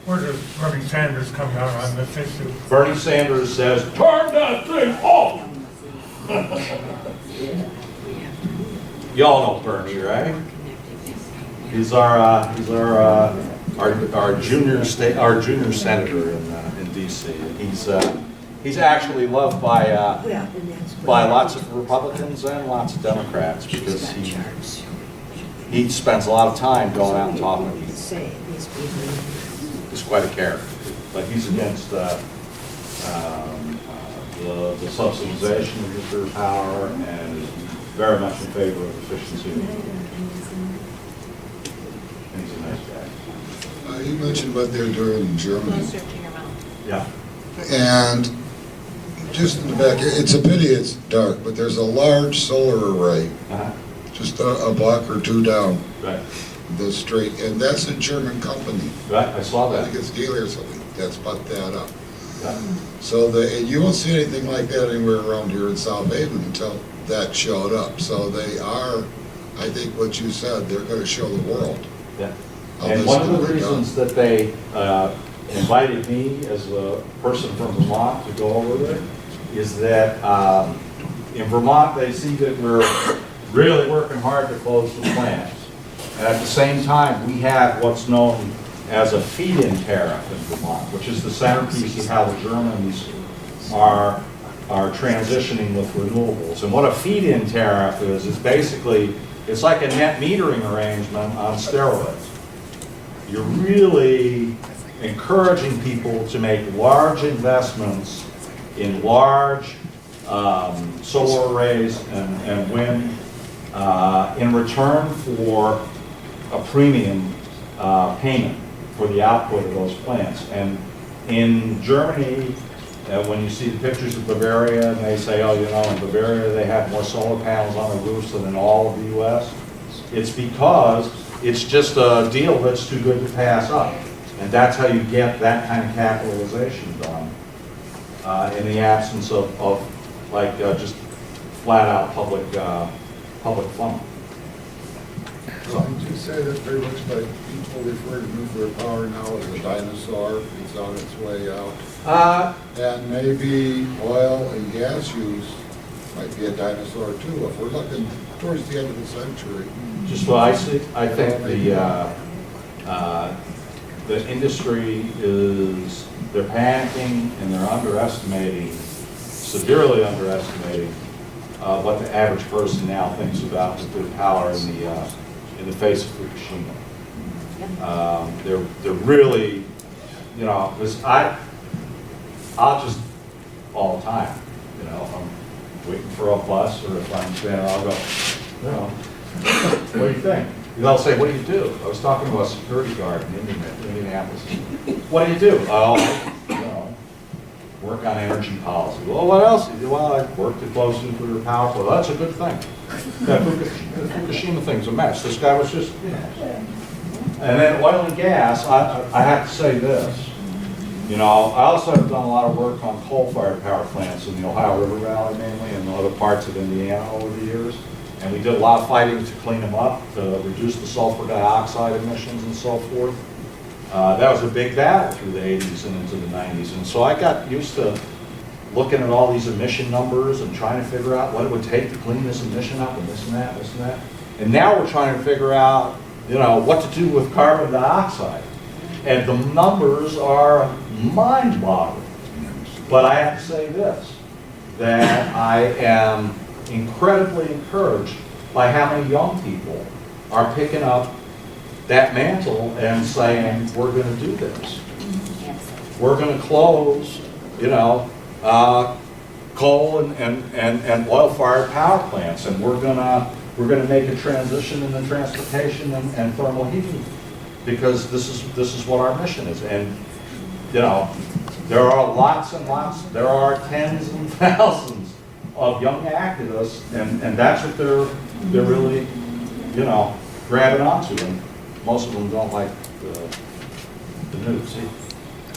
Where does Bernie Sanders come down on this issue? Bernie Sanders says, turn that thing off. Y'all know Bernie, right? He's our junior senator in D.C. He's actually loved by lots of Republicans and lots of Democrats because he spends a lot of time going out and talking. He's quite a character, but he's against the subsidization of nuclear power and is very much in favor of efficiency. And he's a nice guy. You mentioned what they're doing in Germany. Closer to your mouth. Yeah. And just in the back, it's a pity it's dark, but there's a large solar array just a block or two down Right. the street, and that's a German company. Right. I saw I that. think it's Geely or something that's put that up. Yeah. So and you won't see anything like that anywhere around here in South Haven until that showed up. So they are, I think what you said, they're going to show the world. Yeah. how And this one of the can be done. reasons that they invited me as a person from Vermont to go over there is that in Vermont they see that we're really working hard to close the plants. And at the same time, we have what's known as a feed-in tariff in Vermont, which is the centerpiece of how the Germans are transitioning with renewables. And what a feed-in tariff is basically, it's like a net metering arrangement on steroids. You're really encouraging people to make large investments in large solar arrays and wind in return for a premium payment for the output of those plants. And in Germany, when you see the pictures of Bavaria, and they say, oh, you know, in Bavaria they have more solar panels on the roofs than in all of the U.S., it's because it's just a deal that's too good to pass up. And that's how you get that kind of capitalization done in the absence of just flat out public funding. So would you say that pretty much like people refer to nuclear power now as a dinosaur, it's on its way out? And maybe oil and gas use might be a dinosaur too, if we're looking towards the end of the century. Just what I see, I think the industry they're panicking and they're underestimating, severely underestimating what the average person now thinks about nuclear power in the face of Fukushima. They're really, you know, because I'll just all the time, you know, if I'm waiting for a bus or if I'm standing, I'll go, you know, what do you think? They'll say, what do you do? I was talking to a security guard in Indianapolis. What do you do? Oh, you know, work on energy policy. Well, what else? Well, I work to close nuclear power plant. Well, that's a good thing. That Fukushima thing's a mess. This guy was just, you know. And then oil and gas, I have to say this. You know, I also have done a lot of work on coal-fired power plants in the Ohio River Valley mainly and other parts of Indiana over the years. And we did a lot of fighting to clean them up, to reduce the sulfur dioxide emissions and so forth. That was a big battle through the 80s and into the 90s. And so I got used to looking at all these emission numbers and trying to figure out what it would take to clean this emission up and this and that, this and that. And now we're trying to figure out, you know, what to do with carbon dioxide. And the numbers are mind-boggling. But I have to say this, that I am incredibly encouraged by how many young people are picking up that mantle and saying, we're going to do this. We're going to close, you know, coal and oil-fired power plants, and we're going to make a transition in the transportation and thermal heating, because this is what our mission is. And you know, there are lots and lots. There are tens and thousands of young activists, and that's what they're really, you know, grabbing onto. And most of them don't like the news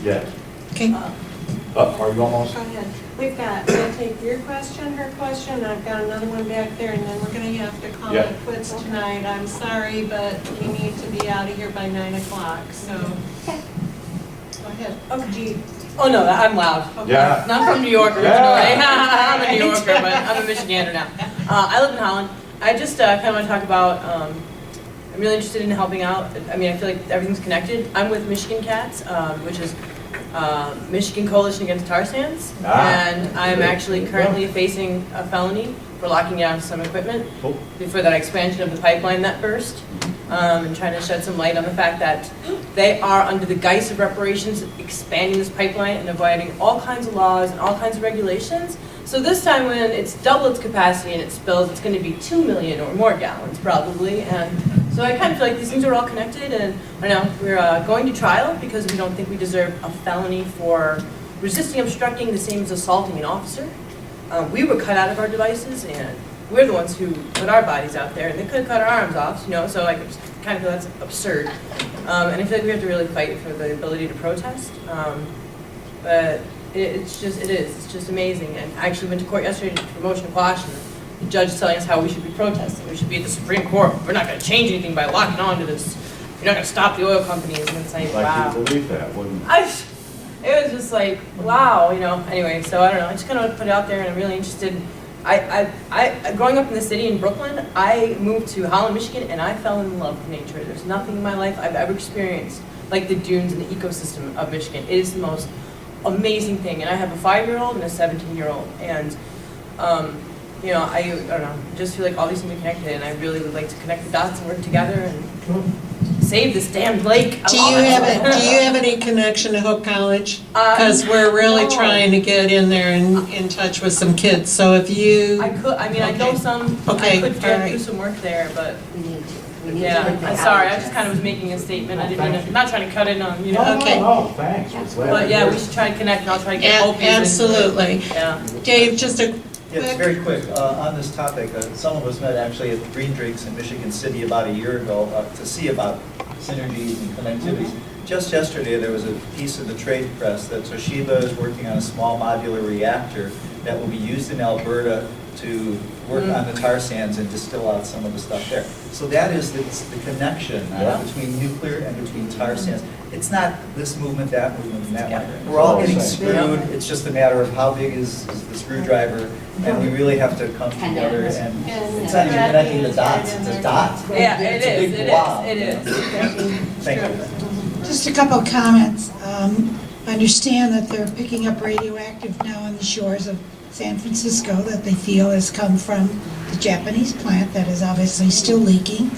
yet. Okay. Are you almost? Go ahead. We'll take your question, her question, I've got another one back there, and then we're gonna have to call Yeah. it quits tonight. I'm sorry, but we need to be out of here by 9 o'clock, so. Go ahead. Okay. Oh, no, I'm loud. Okay. Yeah. Not from New York originally. Yeah. I'm a New Yorker, but I'm a Michigander now. I live in Holland. I just kind of want to talk about, I'm really interested in helping out. I mean, I feel like everything's connected. I'm with Michigan Cats, which is Michigan Coalition Against Tar Sands. And I'm actually currently facing a felony for locking down some equipment for that expansion of the pipeline that burst. And trying to shed some light on the fact that they are, under the guise of reparations, expanding this pipeline and avoiding all kinds of laws and all kinds of regulations. So this time when it's double its capacity and it spills, it's going to be 2 million or more gallons probably. And so I kind of feel like these things are all connected. And I know we're going to trial because we don't think we deserve a felony for resisting, obstructing, the same as assaulting an officer. We were cut out of our devices, and we're the ones who put our bodies out there, and they could have cut our arms off, you know, so I just kind of feel that's absurd. And I feel like we have to really fight for the ability to protest. But it's just amazing. And I actually went to court yesterday for motion to quash, and the judge is telling us how we should be protesting. We should be at the Supreme Court. We're not going to change anything by locking on to this. You're not going to stop the oil companies. And it's like, wow. Like you believe that, wouldn't you? It was just like, wow, you know. Anyway, so I don't know. I just kind of put it out there, and I'm really interested. Growing up in the city in Brooklyn, I moved to Holland, Michigan, and I fell in love with nature. There's nothing in my life I've ever experienced like the dunes and the ecosystem of Michigan. It is the most amazing thing. And I have a 5-year-old and a 17-year-old, and you know, I don't know. I just feel like all these things are connected, and I really would like to connect the dots and work together and save this damn lake. Do you have any connection to Hope College? Because we're really trying to get in there and in touch with some kids. So if you, I could. I mean, I know some. Okay, I could all right. do some work there, but We need yeah. to. I'm sorry. I just kind of was making a statement. I didn't mean to, I'm not trying to cut in on, you know. Okay. No, thanks. We're glad But to yeah, hear we it. should try to connect, and I'll try to get Hope. absolutely. Yeah. Dave, just a Yes, very quick, on this topic, some of us met actually at Green Drinks in Michigan City about a year ago to see about synergies and connectivities. Just yesterday, there was a piece in the trade press that Toshiba is working on a small modular reactor that will be used in Alberta to work on the tar sands and distill out some of the stuff there. So that is the connection between nuclear and between tar sands. It's not this movement, that movement, and that one. We're all getting screwed. It's just a matter of how big is the screwdriver, and we really have to come together. And it's not even connecting the dots. It's a dot. Yeah, it It's a is. big It blob. is. It is. Thank you. Just a couple of comments. I understand that they're picking up radioactive now on the shores of San Francisco that they feel has come from the Japanese plant that is obviously still leaking.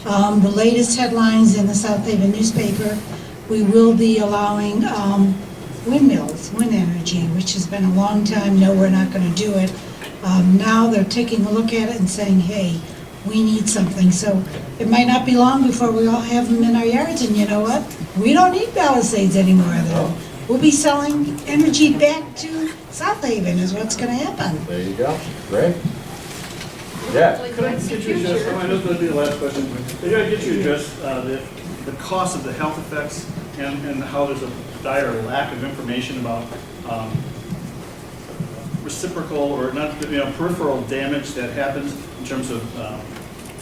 The latest headlines in the South Haven newspaper, we will be allowing windmills, wind energy, which has been a long time, no, we're not going to do it. Now they're taking a look at it and saying, hey, we need something. So it might not be long before we all have them in our yards, and you know what? We don't need Palisades anymore then. We'll be selling energy back to South Haven is what's going to happen. There you go. Great. Yeah. Could I get you to address, I know this will be the last question, but could I get you to address the cost of the health effects and how there's a dire lack of information about reciprocal or not, peripheral damage that happens in terms of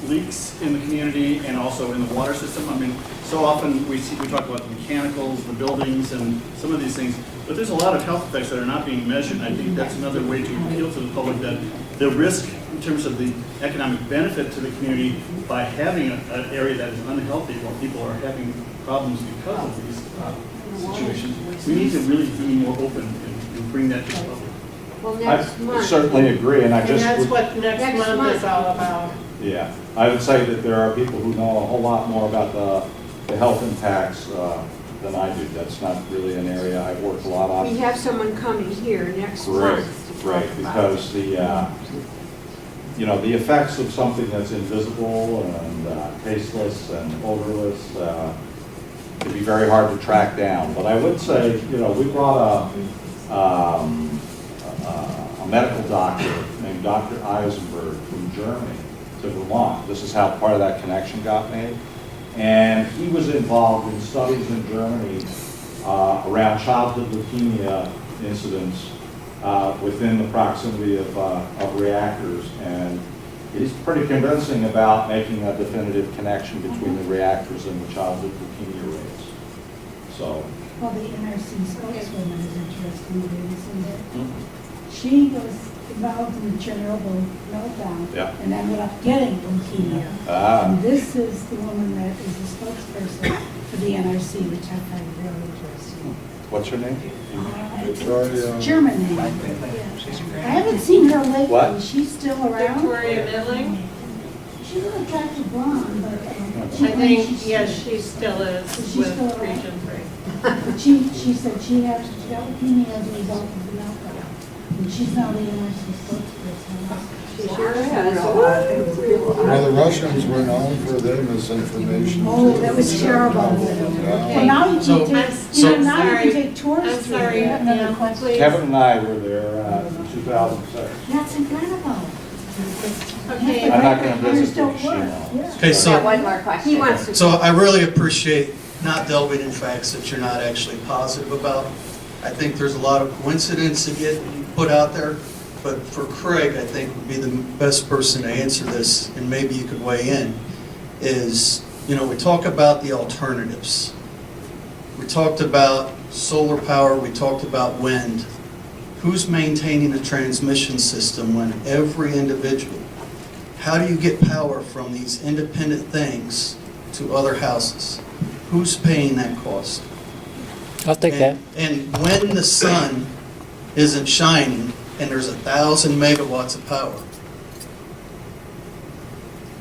leaks in the community and also in the water system? I mean, so often we talk about the mechanicals, the buildings, and some of these things, but there's a lot of health effects that are not being measured, and I think that's another way to appeal to the public that the risk in terms of the economic benefit to the community by having an area that is unhealthy while people are having problems because of these situations. We need to really be more open and bring that to the public. Well, I certainly agree, and I just And that's would, what next month is all about. yeah, I would say that there are people who know a whole lot more about the health impacts than I do. That's not really an area I work a lot on. We have someone coming here next Great, month to talk great, about because you know, the effects of something that's invisible and tasteless and odorless can be very hard to track down. But I would say, you know, we brought a medical doctor named Dr. Eisenberg from Germany to Vermont. This is how part of that connection got made. And he was involved in studies in Germany around childhood leukemia incidents within the proximity of reactors. And he's pretty convincing about making a definitive connection between the reactors and the childhood leukemia rates. So Well, the NRC spokeswoman is interesting, isn't it? She was involved in the Chernobyl meltdown Yeah. and ended up getting leukemia. Ah. And this is the woman that is the spokesperson for the NRC, which I find really interesting. What's her name? Victoria. German name. I haven't seen her lately. What? She's still around. Victoria Midling? She's an attractive blonde, but I think, yes, she still is She's with still around. Region 3. But she said she got leukemia as a result of the meltdown. And she's now the NRC spokesperson. She sure has. Well, the Russians were known for their misinformation. Oh, too. that was terrible. Well, now you So- can take, so- now you Sorry. can take tours I'm through sorry, there. Another yeah, question. please. Kevin and I were there in 2006. That's incredible. Okay. I'm not gonna Hunters visit don't Fukushima. work. Yeah. Okay, so, One more question. He wants to. so I really appreciate not delving in facts that you're not actually positive about. I think there's a lot of coincidence that get put out there, but for Craig, I think would be the best person to answer this, and maybe you could weigh in, is, you know, we talk about the alternatives. We talked about solar power, we talked about wind. Who's maintaining the transmission system when every individual? How do you get power from these independent things to other houses? Who's paying that cost? I'll take that. And when the sun isn't shining and there's 1,000 megawatts of power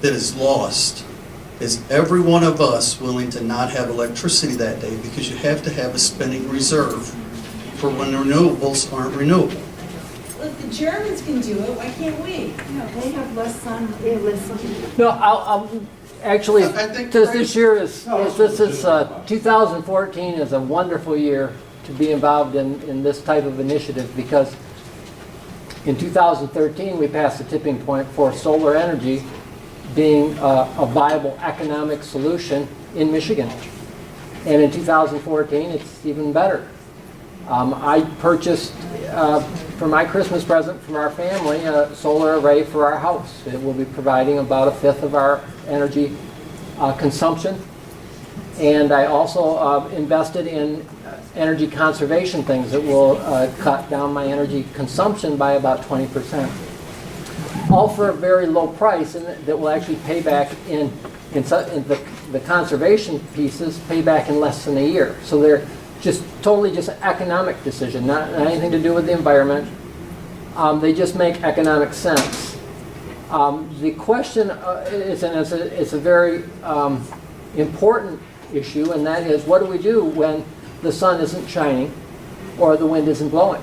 that is lost, is every one of us willing to not have electricity that day because you have to have a spending reserve for when the renewables aren't renewable? Well, if the Germans can do it, why can't we? No, they have less sun, they have less sun. No, I'll actually, I think this year is, No, this is, it's- 2014 is a wonderful year to be involved in this type of initiative because in 2013, we passed the tipping point for solar energy being a viable economic solution in Michigan. And in 2014, it's even better. I purchased, for my Christmas present from our family, a solar array for our house. It will be providing about 1/5 of our energy consumption. And I also invested in energy conservation things that will cut down my energy consumption by about 20%. All for a very low price, and that will actually pay back in the conservation pieces, pay back in less than a year. So they're just totally just an economic decision, not anything to do with the environment. They just make economic sense. The question is, and it's a very important issue, and that is, what do we do when the sun isn't shining or the wind isn't blowing?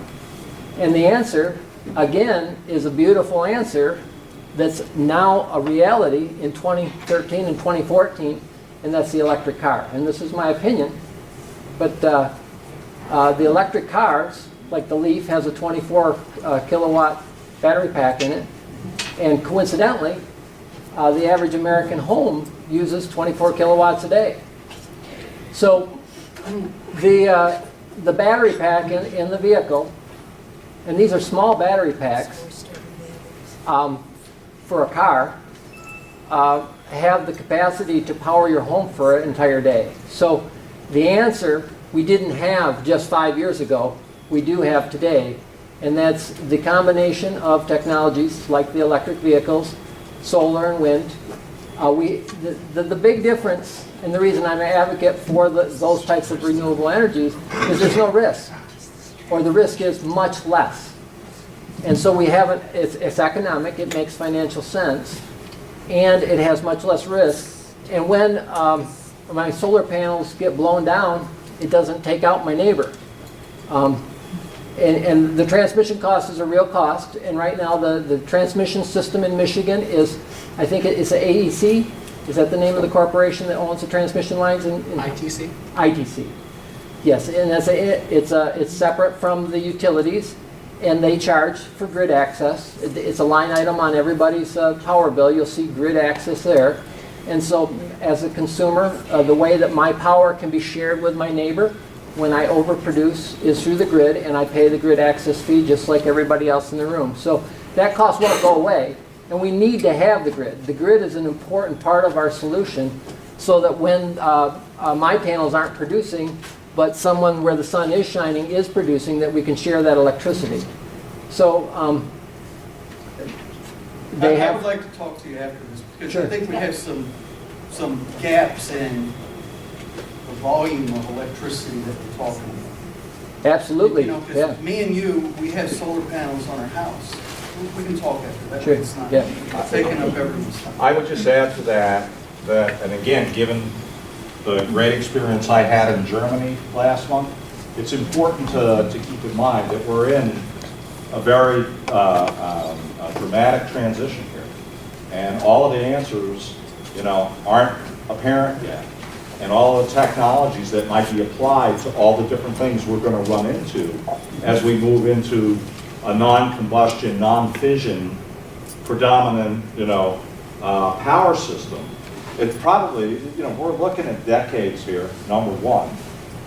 And the answer, again, is a beautiful answer that's now a reality in 2013 and 2014, and that's the electric car. And this is my opinion, but the electric cars, like the Leaf, has a 24 kilowatt battery pack in it, and coincidentally, the average American home uses 24 kilowatts a day. So the battery pack in the vehicle, and these are small battery packs for a car, have the capacity to power your home for an entire day. So the answer we didn't have just 5 years ago, we do have today, and that's the combination of technologies like the electric vehicles, solar and wind. The big difference, and the reason I'm an advocate for those types of renewable energies, is there's no risk, or the risk is much less. And so we haven't, it's economic, it makes financial sense, and it has much less risk. And when my solar panels get blown down, it doesn't take out my neighbor. And the transmission cost is a real cost, and right now the transmission system in Michigan is, I think it's the AEC, is that the name of the corporation that owns the transmission lines? In ITC? ITC, yes, and it's separate from the utilities, and they charge for grid access. It's a line item on everybody's power bill. You'll see grid access there. And so as a consumer, the way that my power can be shared with my neighbor when I overproduce is through the grid, and I pay the grid access fee just like everybody else in the room. So that cost won't go away, and we need to have the grid. The grid is an important part of our solution so that when my panels aren't producing, but someone where the sun is shining is producing, that we can share that electricity. So they I would have, like to talk to you after this, because Sure. I think we have some gaps in the volume of electricity that we're talking about. absolutely, You know, 'cause yeah. me and you, we have solar panels on our house. We can talk after that. Sure, It's not yeah. taking up everyone's time. I would just add to that, and again, given the great experience I had in Germany last month, it's important to keep in mind that we're in a very dramatic transition here. And all of the answers, aren't apparent yet. And all the technologies that might be applied to all the different things we're going to run into as we move into a non-combustion, non-fission predominant, power system. It's probably, we're looking at decades here, number one.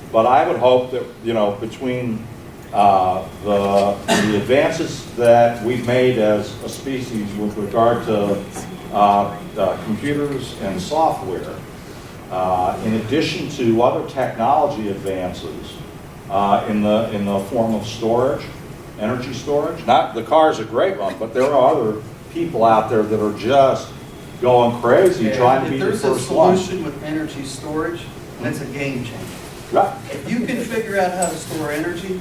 But I would hope that, between the advances that we've made as a species with regard to computers and software, in addition to other technology advances in the form of storage, energy storage. Not the car's a great one, but there are other people out there that are just going crazy trying to be the If there's a first one. solution with energy storage, that's a game changer. Right. If you can figure out how to store energy,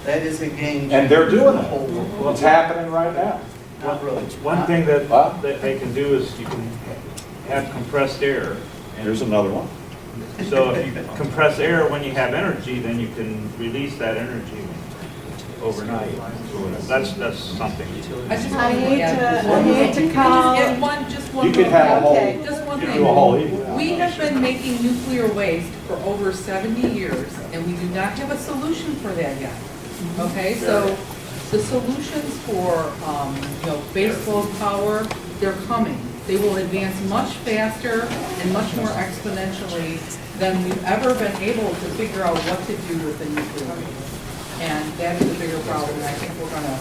that is a game changer. And they're doing The whole it. world. It's happening right now. Not really. One thing that Huh? they can do is you can have compressed air. Here's another one. So if you compress air when you have energy, then you can release that energy overnight. That's something. I hate to call. Just one. You could have a whole, Okay. Just one you thing. could do a whole evening. We have been making nuclear waste for over 70 years, and we do not have a solution for that yet. Okay, so the solutions for, baseload power, they're coming. They will advance much faster and much more exponentially than we've ever been able to figure out what to do with the nuclear waste. And that is a bigger problem, and I think we're gonna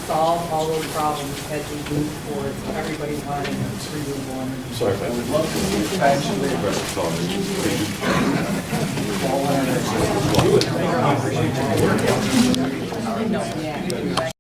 solve all those problems as we move towards everybody wanting renewable energy. Sorry, I would love to actually. I know.